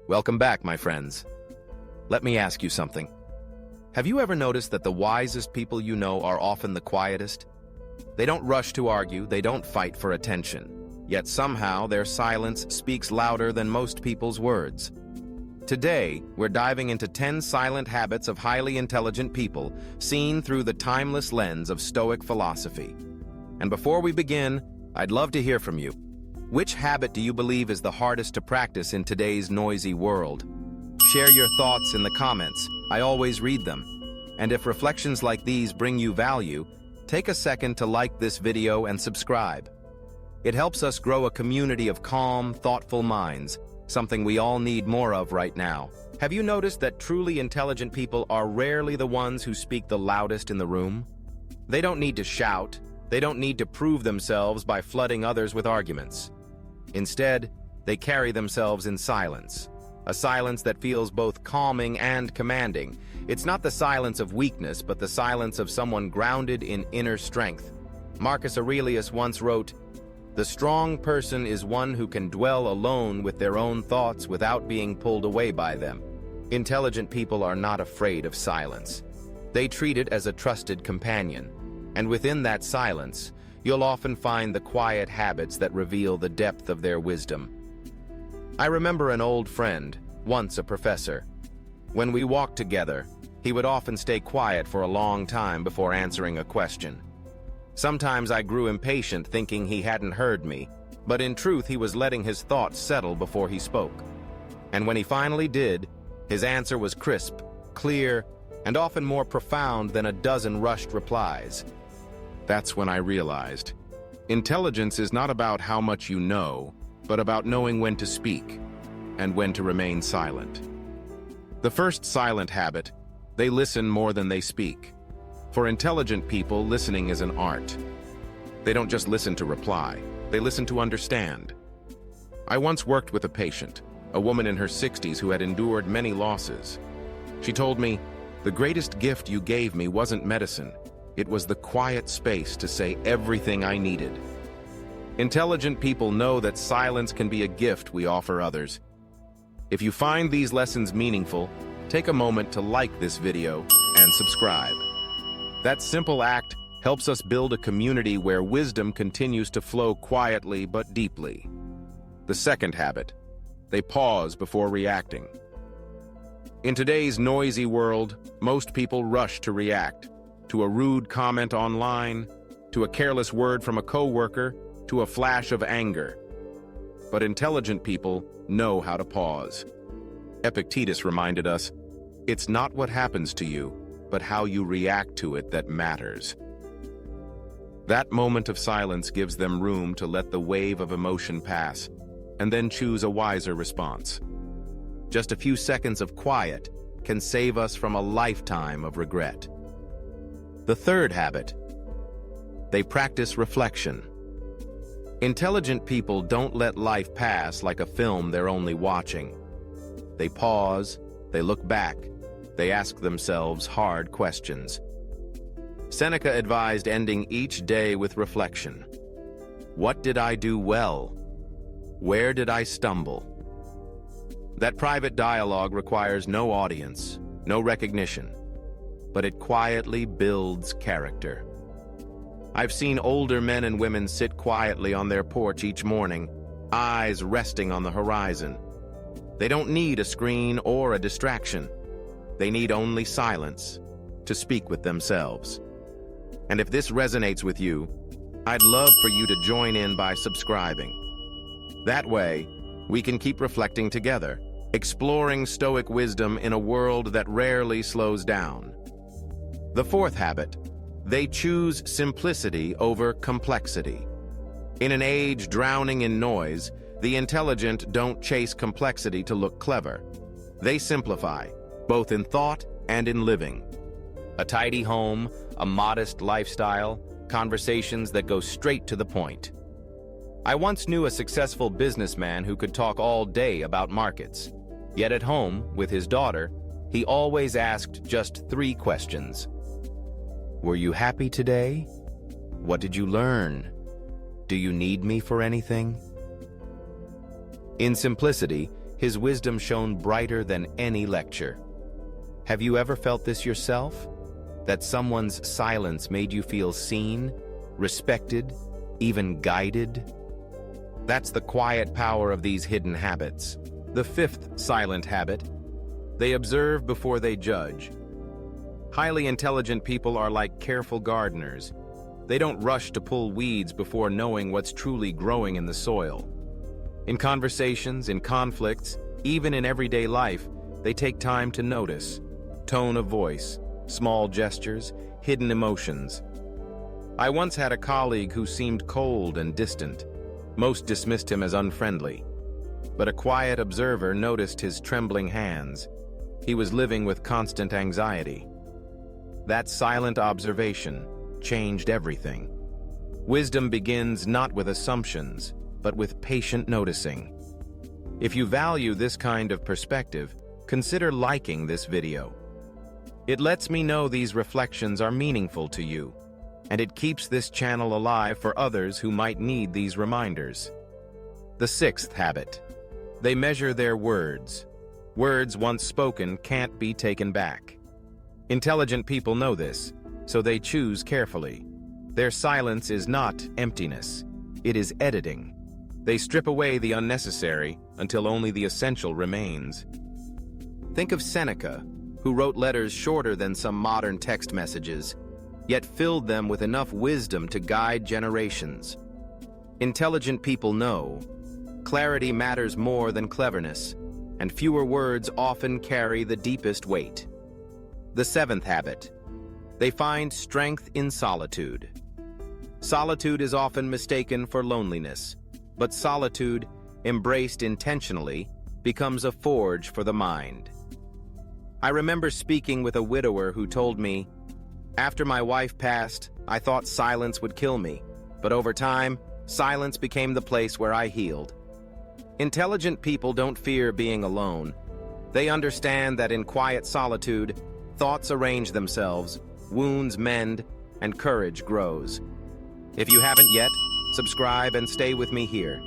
Welcome back, my friends. Let me ask you something. Have you ever noticed that the wisest people you know are often the quietest? They don't rush to argue, they don't fight for attention. Yet somehow their silence speaks louder than most people's words. Today, we're diving into 10 silent habits of highly intelligent people, seen through the timeless lens of Stoic philosophy. And before we begin, I'd love to hear from you. Which habit do you believe is the hardest to practice in today's noisy world? Share your thoughts in the comments. I always read them. And if reflections like these bring you value, take a second to like this video and subscribe. It helps us grow a community of calm, thoughtful minds, something we all need more of right now. Have you noticed that truly intelligent people are rarely the ones who speak the loudest in the room? They don't need to shout. They don't need to prove themselves by flooding others with arguments. Instead, they carry themselves in silence, a silence that feels both calming and commanding. It's not the silence of weakness, but the silence of someone grounded in inner strength. Marcus Aurelius once wrote, "The strong person is one who can dwell alone with their own thoughts without being pulled away by them." Intelligent people are not afraid of silence. They treat it as a trusted companion. And within that silence, you'll often find the quiet habits that reveal the depth of their wisdom. I remember an old friend, once a professor. When we walked together, he would often stay quiet for a long time before answering a question. Sometimes I grew impatient thinking he hadn't heard me, but in truth he was letting his thoughts settle before he spoke. And when he finally did, his answer was crisp, clear, and often more profound than a dozen rushed replies. That's when I realized, intelligence is not about how much you know, but about knowing when to speak and when to remain silent. The first silent habit, they listen more than they speak. For intelligent people, listening is an art. They don't just listen to reply, they listen to understand. I once worked with a patient, a woman in her 60s who had endured many losses. She told me, "The greatest gift you gave me wasn't medicine. It was the quiet space to say everything I needed." Intelligent people know that silence can be a gift we offer others. If you find these lessons meaningful, take a moment to like this video and subscribe. That simple act helps us build a community where wisdom continues to flow quietly but deeply. The second habit, they pause before reacting. In today's noisy world, most people rush to react, to a rude comment online, to a careless word from a coworker, to a flash of anger. But intelligent people know how to pause. Epictetus reminded us, "It's not what happens to you, but how you react to it that matters." That moment of silence gives them room to let the wave of emotion pass, and then choose a wiser response. Just a few seconds of quiet can save us from a lifetime of regret. The third habit, they practice reflection. Intelligent people don't let life pass like a film they're only watching. They pause, they look back, they ask themselves hard questions. Seneca advised ending each day with reflection. What did I do well? Where did I stumble? That private dialogue requires no audience, no recognition, but it quietly builds character. I've seen older men and women sit quietly on their porch each morning, eyes resting on the horizon. They don't need a screen or a distraction. They need only silence to speak with themselves. And if this resonates with you, I'd love for you to join in by subscribing. That way, we can keep reflecting together, exploring Stoic wisdom in a world that rarely slows down. The fourth habit, they choose simplicity over complexity. In an age drowning in noise, the intelligent don't chase complexity to look clever. They simplify, both in thought and in living. A tidy home, a modest lifestyle, conversations that go straight to the point. I once knew a successful businessman who could talk all day about markets. Yet at home, with his daughter, he always asked just 3 questions. Were you happy today? What did you learn? Do you need me for anything? In simplicity, his wisdom shone brighter than any lecture. Have you ever felt this yourself? That someone's silence made you feel seen, respected, even guided? That's the quiet power of these hidden habits. The fifth silent habit: they observe before they judge. Highly intelligent people are like careful gardeners. They don't rush to pull weeds before knowing what's truly growing in the soil. In conversations, in conflicts, even in everyday life, they take time to notice tone of voice, small gestures, hidden emotions. I once had a colleague who seemed cold and distant. Most dismissed him as unfriendly. But a quiet observer noticed his trembling hands. He was living with constant anxiety. That silent observation changed everything. Wisdom begins not with assumptions, but with patient noticing. If you value this kind of perspective, consider liking this video. It lets me know these reflections are meaningful to you, and it keeps this channel alive for others who might need these reminders. The sixth habit: they measure their words. Words once spoken can't be taken back. Intelligent people know this, so they choose carefully. Their silence is not emptiness, it is editing. They strip away the unnecessary until only the essential remains. Think of Seneca, who wrote letters shorter than some modern text messages, yet filled them with enough wisdom to guide generations. Intelligent people know clarity matters more than cleverness, and fewer words often carry the deepest weight. The seventh habit: they find strength in solitude. Solitude is often mistaken for loneliness, but solitude, embraced intentionally, becomes a forge for the mind. I remember speaking with a widower who told me, "After my wife passed, I thought silence would kill me, but over time, silence became the place where I healed." Intelligent people don't fear being alone. They understand that in quiet solitude, thoughts arrange themselves, wounds mend, and courage grows. If you haven't yet, subscribe and stay with me here.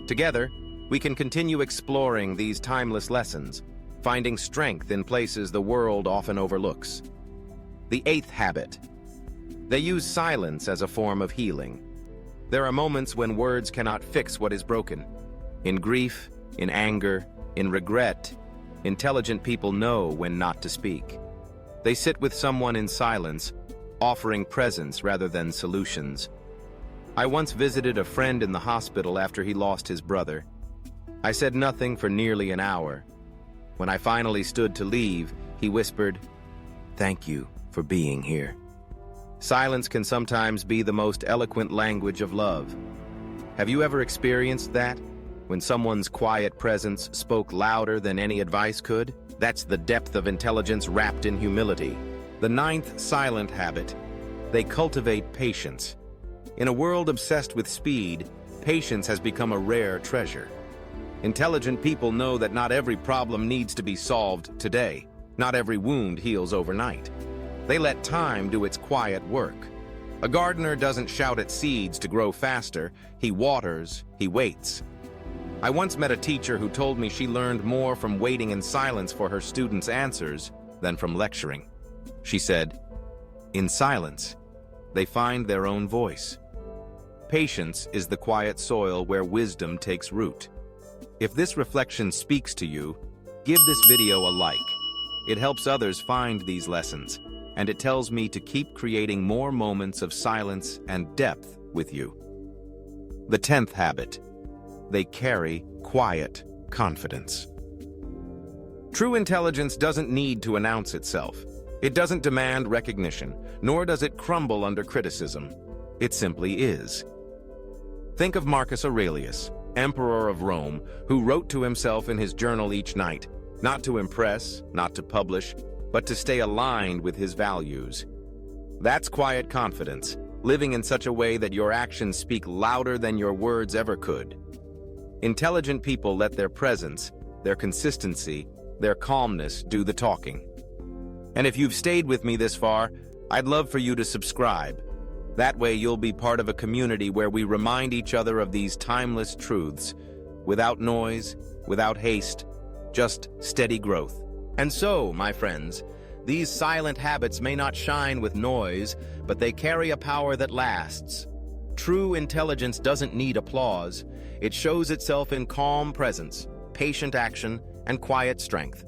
Together, we can continue exploring these timeless lessons, finding strength in places the world often overlooks. The eighth habit: they use silence as a form of healing. There are moments when words cannot fix what is broken. In grief, in anger, in regret, intelligent people know when not to speak. They sit with someone in silence, offering presence rather than solutions. I once visited a friend in the hospital after he lost his brother. I said nothing for nearly an hour. When I finally stood to leave, he whispered, "Thank you for being here." Silence can sometimes be the most eloquent language of love. Have you ever experienced that? When someone's quiet presence spoke louder than any advice could? That's the depth of intelligence wrapped in humility. The ninth silent habit: they cultivate patience. In a world obsessed with speed, patience has become a rare treasure. Intelligent people know that not every problem needs to be solved today. Not every wound heals overnight. They let time do its quiet work. A gardener doesn't shout at seeds to grow faster. He waters, he waits. I once met a teacher who told me she learned more from waiting in silence for her students' answers than from lecturing. She said, "In silence, they find their own voice." Patience is the quiet soil where wisdom takes root. If this reflection speaks to you, give this video a like. It helps others find these lessons, and it tells me to keep creating more moments of silence and depth with you. The 10th habit: they carry quiet confidence. True intelligence doesn't need to announce itself. It doesn't demand recognition, nor does it crumble under criticism. It simply is. Think of Marcus Aurelius, Emperor of Rome, who wrote to himself in his journal each night, not to impress, not to publish, but to stay aligned with his values. That's quiet confidence, living in such a way that your actions speak louder than your words ever could. Intelligent people let their presence, their consistency, their calmness do the talking. And if you've stayed with me this far, I'd love for you to subscribe. That way you'll be part of a community where we remind each other of these timeless truths. without noise, without haste, just steady growth. And so, my friends, these silent habits may not shine with noise, but they carry a power that lasts. True intelligence doesn't need applause. It shows itself in calm presence, patient action, and quiet strength.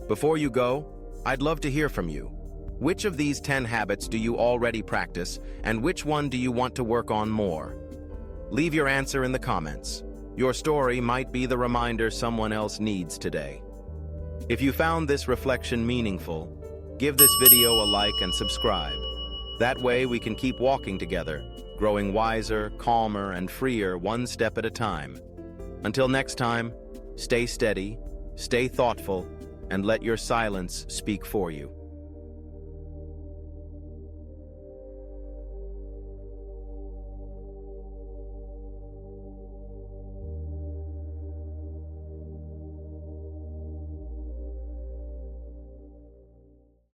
Before you go, I'd love to hear from you. Which of these 10 habits do you already practice, and which one do you want to work on more? Leave your answer in the comments. Your story might be the reminder someone else needs today. If you found this reflection meaningful, give this video a like and subscribe. That way we can keep walking together, growing wiser, calmer, and freer one step at a time. Until next time, stay steady, stay thoughtful, and let your silence speak for you.